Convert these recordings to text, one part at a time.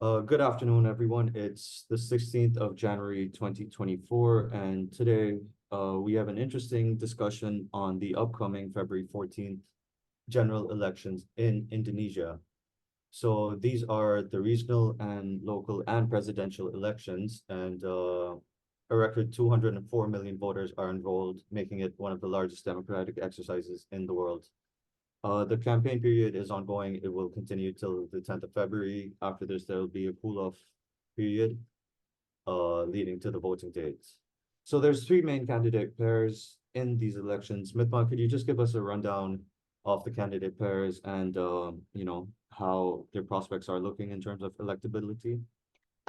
Good afternoon, everyone. It's the 16th of January, 2024, and today we have an interesting discussion on the upcoming February 14th general elections in Indonesia. So these are the regional and local and presidential elections, and a record 204 million voters are enrolled, making it one of the largest democratic exercises in the world. The campaign period is ongoing. It will continue till the 10th of February. After this, there will be a cool-off period leading to the voting dates. So there's three main candidate pairs in these elections. Mithma, could you just give us a rundown of the candidate pairs and how their prospects are looking in terms of electability?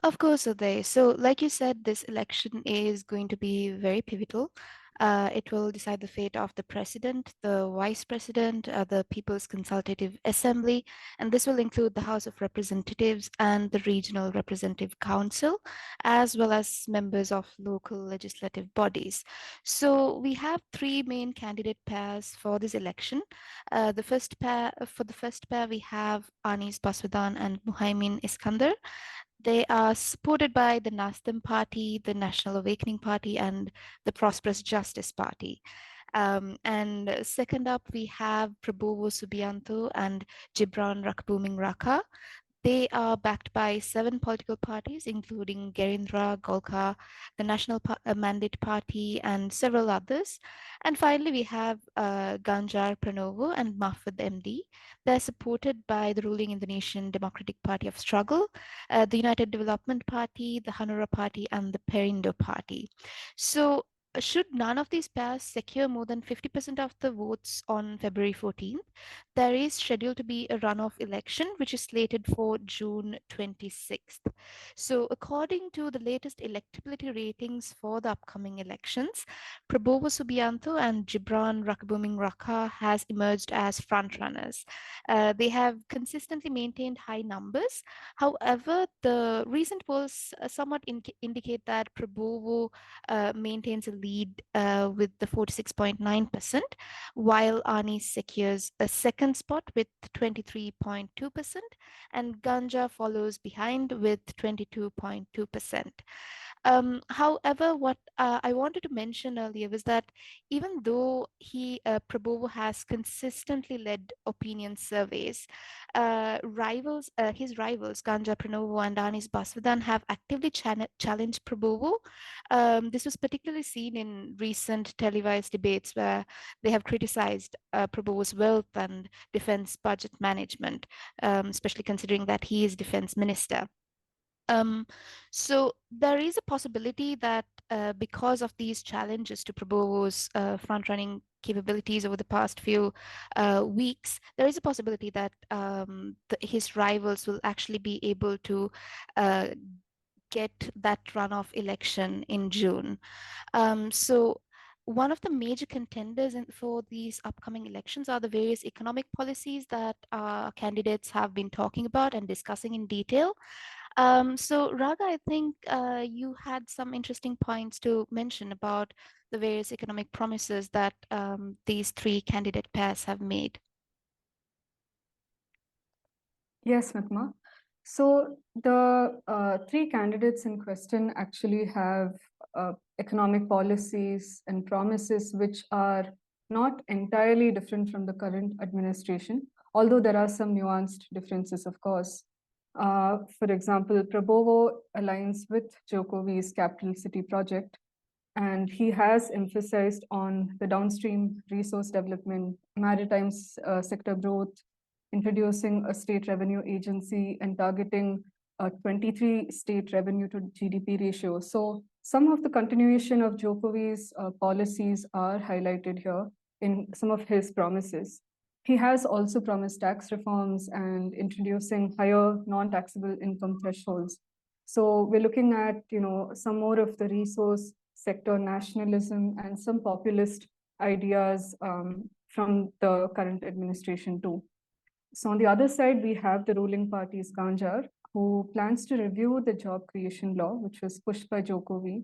Of course, Uday. So, like you said, this election is going to be very pivotal. It will decide the fate of the president, the vice president, the People's Consultative Assembly, and this will include the House of Representatives and the Regional Representative Council, as well as members of local legislative bodies. So, we have three main candidate pairs for this election. The first pair, we have Anies Baswedan and Muhaimin Iskandar. They are supported by the Nasdem Party, the National Awakening Party, and the Prosperous Justice Party. And second up, we have Prabowo Subianto and Gibran Rakebuming Raka. They are backed by 7 political parties, including Gerindra, Golkar, the National Mandate Party, and several others. And finally, we have Ganjar Pranowo and Mahfud MD. They're supported by the ruling Indonesian Democratic Party of Struggle, the United Development Party, the Hanura Party, and the Perindo Party. So should none of these pairs secure more than 50% of the votes on February 14th, there is scheduled to be a runoff election, which is slated for June 26th. So according to the latest electability ratings for the upcoming elections, Prabowo Subianto and Gibran Rakebuming Raka has emerged as frontrunners. They have consistently maintained high numbers. However, the recent polls somewhat indicate that Prabowo maintains a lead with the 46.9%, while Anies secures a second spot with 23.2%, and Ganja follows behind with 22.2%. However, what I wanted to mention earlier was that even though Prabowo has consistently led opinion surveys, his rivals Ganja Pranowo and Anies Baswedan have actively challenged Prabowo. This was particularly seen in recent televised debates where they have criticized Prabowo's wealth and defense budget management, especially considering that he is defense minister. So there is a possibility that because of these challenges to Prabowo's front-running capabilities over the past few weeks, there is a possibility that his rivals will actually be able to get that runoff election in June. So one of the major contenders for these upcoming elections are the various economic policies that candidates have been talking about and discussing in detail. So Raga, I think you had some interesting points to mention about the various economic promises that these three candidate pairs have made. Yes, Mithma. So the three candidates in question actually have economic policies and promises which are not entirely different from the current administration, although there are some nuanced differences, of course. For example, Prabowo aligns with Jokowi's capital city project, and he has emphasized on the downstream resource development, maritime sector growth, introducing a state revenue agency, and targeting a 23 state revenue to GDP ratio. So some of the continuation of Jokowi's policies are highlighted here in some of his promises. He has also promised tax reforms and introducing higher non-taxable income thresholds. So we're looking at, some more of the resource sector nationalism and some populist ideas from the current administration too. So on the other side, we have the ruling party's Ganjar, who plans to review the job creation law, which was pushed by Jokowi.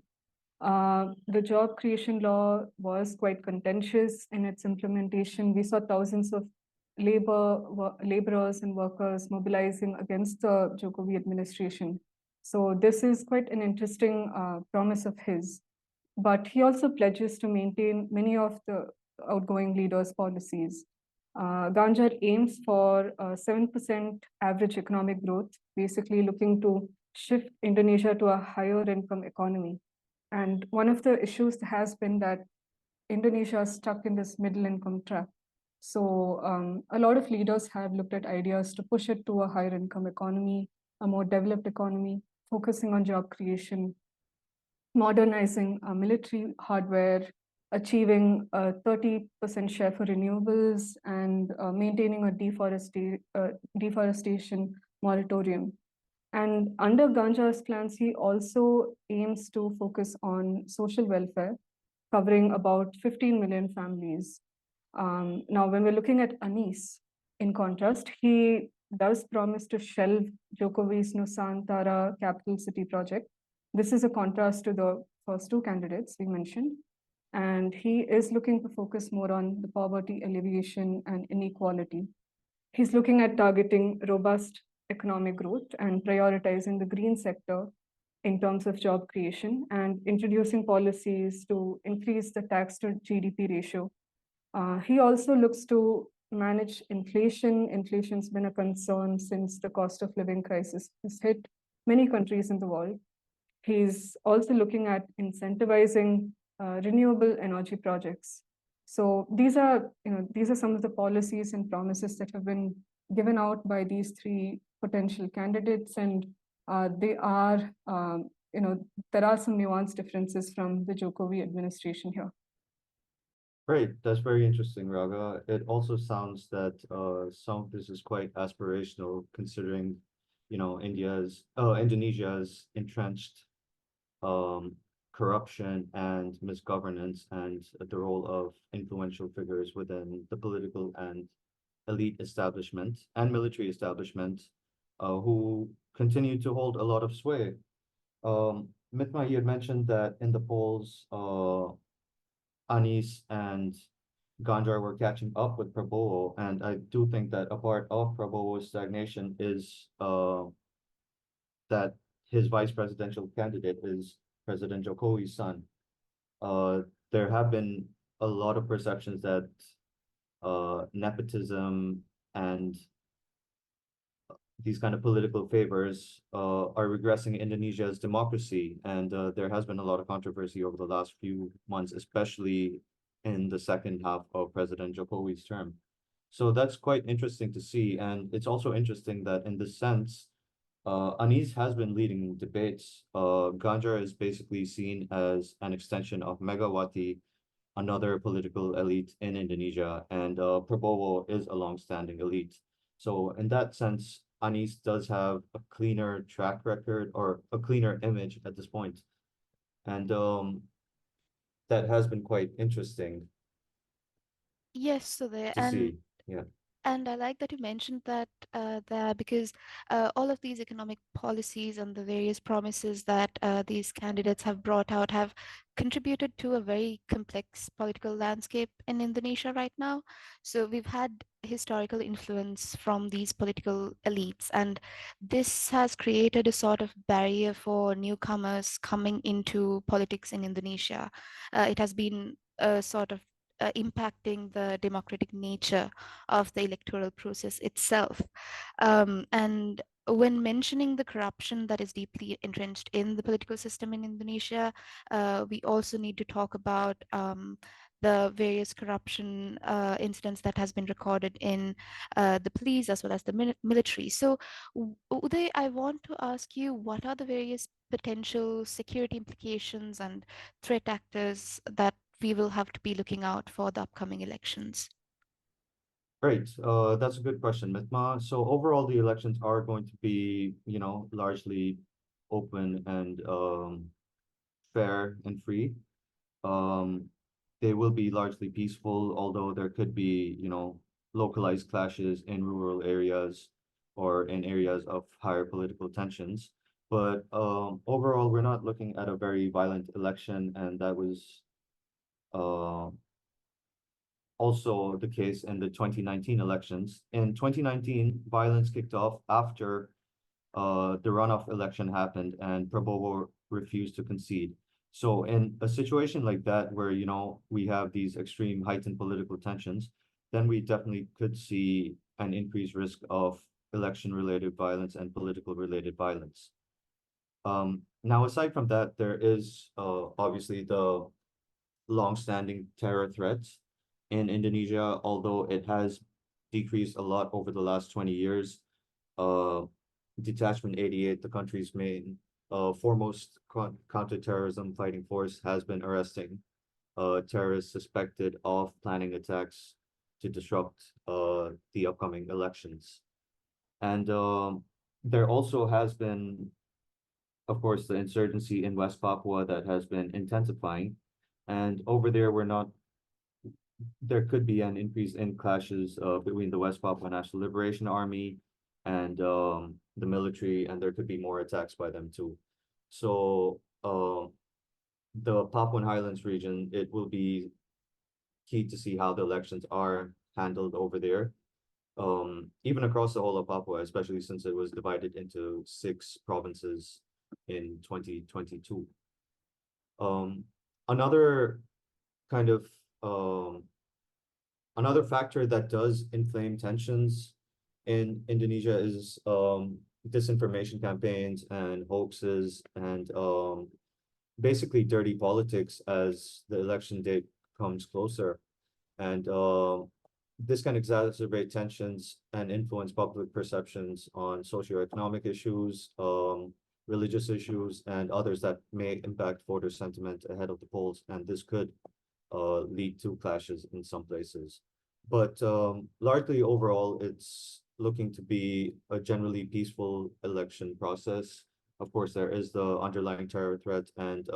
The job creation law was quite contentious in its implementation. We saw thousands of laborers and workers mobilizing against the Jokowi administration. So this is quite an interesting promise of his. But he also pledges to maintain many of the outgoing leaders' policies. Ganjar aims for 7% average economic growth, basically looking to shift Indonesia to a higher income economy. And one of the issues has been that Indonesia is stuck in this middle income trap. So a lot of leaders have looked at ideas to push it to a higher income economy, a more developed economy, focusing on job creation, modernizing military hardware, achieving a 30% share for renewables, and maintaining a deforestation moratorium. And under Ganjar's plans, he also aims to focus on social welfare, covering about 15 million families. Now, when we're looking at Anis, in contrast, he does promise to shelve Jokowi's Nusantara capital city project. This is a contrast to the first two candidates we mentioned. And he is looking to focus more on the poverty alleviation and inequality. He's looking at targeting robust economic growth and prioritizing the green sector in terms of job creation and introducing policies to increase the tax to GDP ratio. He also looks to manage inflation. Inflation's been a concern since the cost of living crisis has hit many countries in the world. He's also looking at incentivizing renewable energy projects. So these are some of the policies and promises that have been given out by these three potential candidates, and they are there are some nuanced differences from the Jokowi administration here. Great, that's very interesting, Raga. It also sounds that some of this is quite aspirational, considering, Indonesia's entrenched corruption and misgovernance, and the role of influential figures within the political and elite establishment and military establishment, who continue to hold a lot of sway. Mitma, you had mentioned that in the polls, Anis and Ganjar were catching up with Prabowo, and I do think that a part of Prabowo's stagnation is that his vice presidential candidate is President Jokowi's son. There have been a lot of perceptions that nepotism and these kind of political favors are regressing Indonesia's democracy, and there has been a lot of controversy over the last few months, especially in the second half of President Jokowi's term. So that's quite interesting to see, and it's also interesting that in this sense, Anis has been leading debates. Ganjar is basically seen as an extension of Megawati, another political elite in Indonesia, and Prabowo is a long-standing elite. So in that sense, Anis does have a cleaner track record or a cleaner image at this point. And that has been quite interesting Yes, so there, to see. Yeah. and I like that you mentioned that there, because all of these economic policies and the various promises that these candidates have brought out have contributed to a very complex political landscape in Indonesia right now. So we've had historical influence from these political elites, and this has created a sort of barrier for newcomers coming into politics in Indonesia. It has been a sort of impacting the democratic nature of the electoral process itself. And when mentioning the corruption that is deeply entrenched in the political system in Indonesia, we also need to talk about the various corruption incidents that has been recorded in the police as well as the military. So, Uday, I want to ask you, what are the various potential security implications and threat actors that we will have to be looking out for the upcoming elections? Great. That's a good question, Mitma. So overall, the elections are going to be, largely open and fair and free. Um, they will be largely peaceful, although there could be, localized clashes in rural areas or in areas of higher political tensions. But overall, we're not looking at a very violent election, and that was uh, also the case in the 2019 elections. In 2019, violence kicked off after the runoff election happened and Prabowo refused to concede. So in a situation like that, where, you know, we have these extreme heightened political tensions, then we definitely could see an increased risk of election-related violence and political-related violence. Now, aside from that, there is obviously the long-standing terror threat in Indonesia, although it has decreased a lot over the last 20 years. Detachment 88, the country's main foremost counterterrorism fighting force, has been arresting terrorists suspected of planning attacks to disrupt the upcoming elections. And there also has been, of course, the insurgency in West Papua that has been intensifying. And over there, there could be an increase in clashes between the West Papua National Liberation Army and the military, and there could be more attacks by them too. So the Papuan Highlands region, it will be key to see how the elections are handled over there. Even across the whole of Papua, especially since it was divided into 6 provinces in 2022. Another kind of another factor that does inflame tensions in Indonesia is disinformation campaigns and hoaxes and basically dirty politics as the election date comes closer. And this can exacerbate tensions and influence public perceptions on socioeconomic issues, religious issues, and others that may impact voter sentiment ahead of the polls. And this could lead to clashes in some places. But largely overall, it's looking to be a generally peaceful election process. Of course, there is the underlying terror threat, and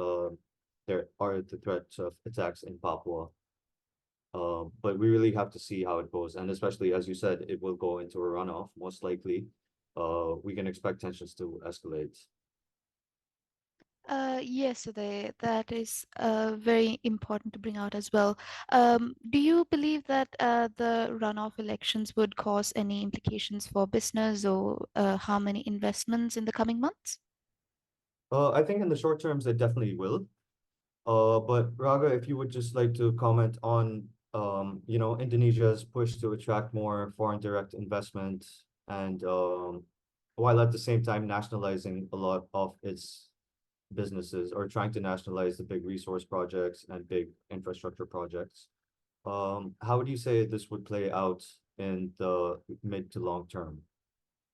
there are the threats of attacks in Papua. But we really have to see how it goes. And especially, as you said, it will go into a runoff, most likely. We can expect tensions to escalate. Yes, so that is very important to bring out as well. Do you believe that the runoff elections would cause any implications for business or harm any investments in the coming months? I think in the short terms, it definitely will. But Raga, if you would just like to comment on, you know, Indonesia's push to attract more foreign direct investment and while at the same time nationalizing a lot of its businesses or trying to nationalize the big resource projects and big infrastructure projects. How would you say this would play out in the mid to long term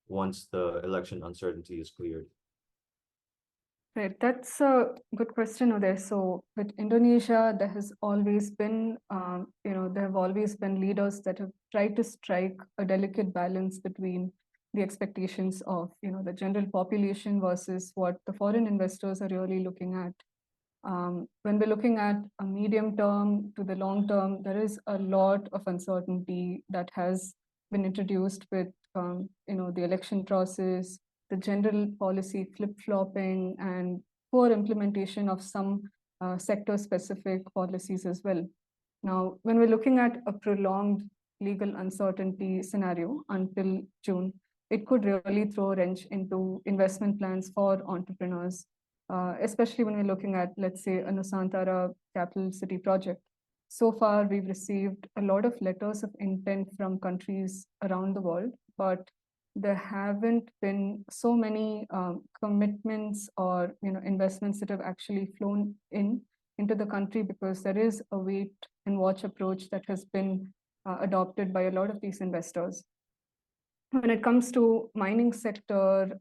once the election uncertainty is cleared? Right, that's a good question, Uday. So with Indonesia, there has always been, there have always been leaders that have tried to strike a delicate balance between the expectations of, the general population versus what the foreign investors are really looking at. When we're looking at a medium term to the long term, there is a lot of uncertainty that has been introduced with, the election process, the general policy flip-flopping, and poor implementation of some sector-specific policies as well. Now, when we're looking at a prolonged legal uncertainty scenario until June, it could really throw a wrench into investment plans for entrepreneurs, especially when we're looking at, let's say, a Nusantara capital city project. So far, we've received a lot of letters of intent from countries around the world, but there haven't been so many commitments or investments that have actually flown into the country, because there is a wait and watch approach that has been adopted by a lot of these investors. When it comes to mining sector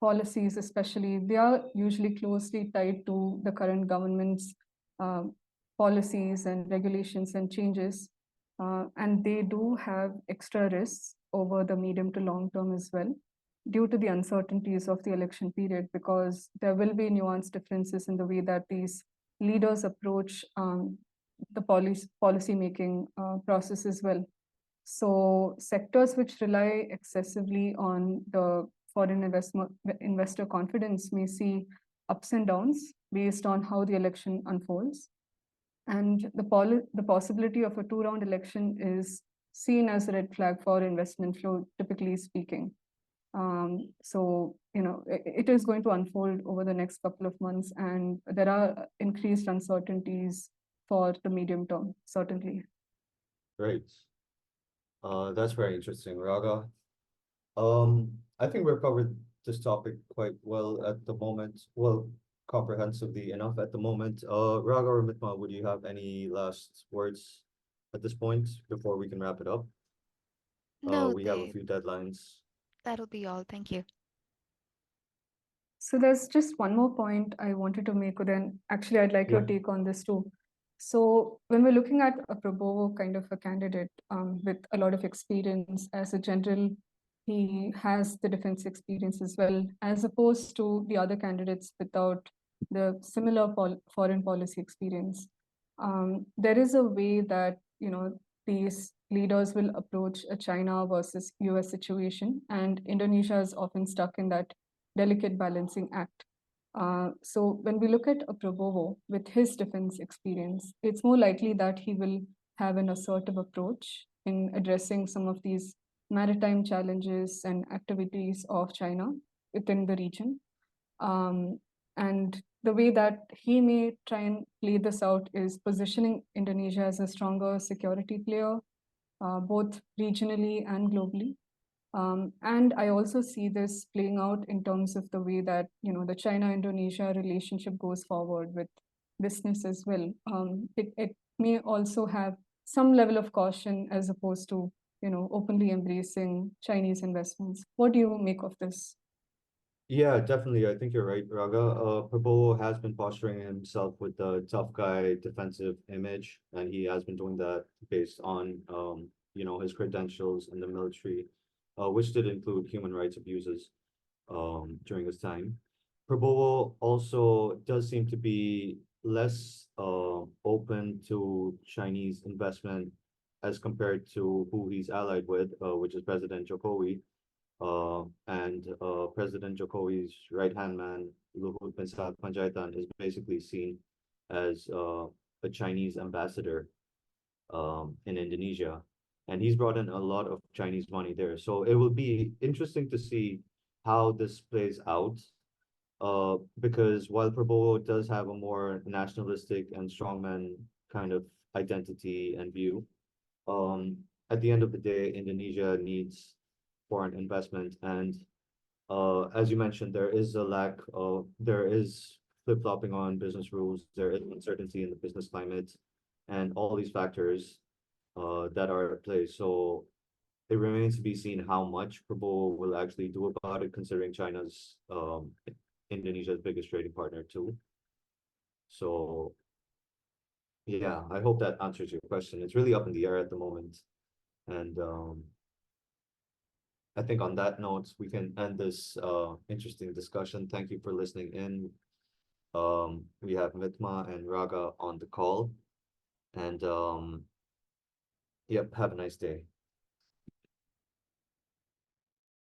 policies, especially, they are usually closely tied to the current government's policies and regulations and changes. And they do have extra risks over the medium to long term as well, due to the uncertainties of the election period, because there will be nuanced differences in the way that these leaders approach the policy making process as well. So sectors which rely excessively on the foreign investor confidence may see ups and downs based on how the election unfolds. And the possibility of a two-round election is seen as a red flag for investment flow, typically speaking. So, it is going to unfold over the next couple of months, and there are increased uncertainties for the medium term, certainly. Great. That's very interesting, Raga. I think we've covered this topic quite well at the moment. Well, comprehensively enough at the moment. Raga or Mitma, would you have any last words at this point before we can wrap it up? No, We have a few deadlines. that'll be all. Thank you. So there's just one more point I wanted to make, then actually I'd like your Yeah. take on this too. So when we're looking at a Prabowo kind of a candidate with a lot of experience as a general, he has the defense experience as well, as opposed to the other candidates without the similar foreign policy experience. There is a way that, these leaders will approach a China versus US situation, and Indonesia is often stuck in that delicate balancing act. So when we look at a Prabowo with his defense experience, it's more likely that he will have an assertive approach in addressing some of these maritime challenges and activities of China within the region. And the way that he may try and play this out is positioning Indonesia as a stronger security player, both regionally and globally. And I also see this playing out in terms of the way that, the China-Indonesia relationship goes forward with business as well. It may also have some level of caution as opposed to, openly embracing Chinese investments. What do you make of this? Yeah, definitely. I think you're right, Raga. Prabowo has been posturing himself with the tough guy defensive image, and he has been doing that based on his credentials in the military, which did include human rights abuses during his time. Prabowo also does seem to be less open to Chinese investment as compared to who he's allied with, which is President Jokowi. And President Jokowi's right-hand man, Luhut bin Panjaitan, is basically seen as a Chinese ambassador in Indonesia. And he's brought in a lot of Chinese money there. So it will be interesting to see how this plays out. Because while Prabowo does have a more nationalistic and strongman kind of identity and view, at the end of the day, Indonesia needs foreign investment. And as you mentioned, there is flip-flopping on business rules, there is uncertainty in the business climate, and all these factors that are at play. So it remains to be seen how much Prabowo will actually do about it, considering China's Indonesia's biggest trading partner too. So yeah, I hope that answers your question. It's really up in the air at the moment. And I think on that note, we can end this interesting discussion. Thank you for listening in. We have Mitma and Raga on the call. And yep, have a nice day.